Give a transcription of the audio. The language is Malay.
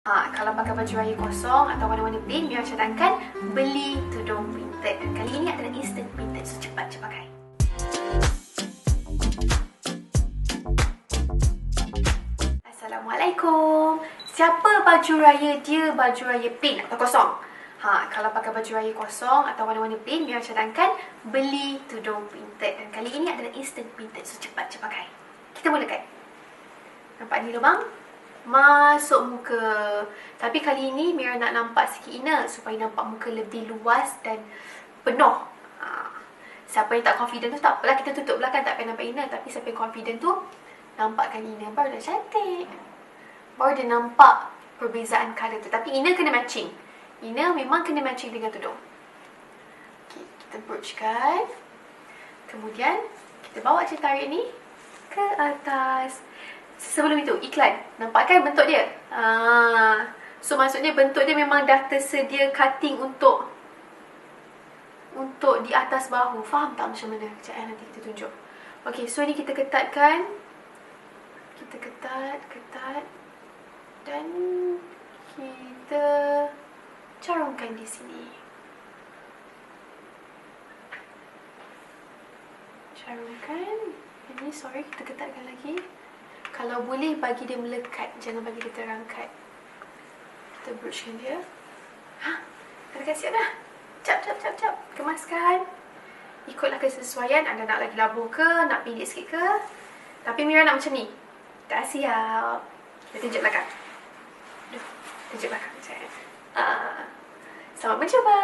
Kalau pakai baju raya kosong atau warna-warna plain, Mira cadangkan beli tudung printed. Dan kali ini adalah instant printed, so cepat pakai. Assalamualaikum. Siapa baju raya dia baju raya plain atau kosong? Kalau pakai baju raya kosong atau warna-warna plain, Mira cadangkan beli tudung printed. Dan kali ini adalah instant printed, so cepat pakai. Kita mulakan. Nampak ni lubang? Masuk muka. Tapi kali ini Mira nak nampak sikit inner supaya nampak muka lebih luas dan penuh. Siapa yang tak confident tu tak apalah, kita tutup belakang tak payah nampak inner. Tapi siapa yang confident tu nampakkan inner, baru dah cantik. Baru dia nampak perbezaan colour tu. Tapi inner kena matching. Inner memang kena matching dengan tudung. Okay, kita broochkan. Kemudian kita bawa je tarik ni ke atas. Sebelum itu, iklan. Nampak kan bentuk dia? So maksudnya bentuk dia memang dah tersedia cutting untuk di atas bahu. Faham tak macam mana? Sekejap nanti kita tunjuk. Okay, so ni kita ketatkan. Kita ketat. Dan kita carungkan di sini. Carungkan. Ini sorry, kita ketatkan lagi. Kalau boleh bagi dia melekat, jangan bagi dia terangkat. Kita broochkan dia. Dah dekat siap dah. Cap. Kemaskan. Ikutlah kesesuaian. Anda nak lagi labur ke, nak pendek sikit ke. Tapi Mira nak macam ni. Dah siap. Kita tunjuk belakang. Tunjuk belakang. Selamat mencuba.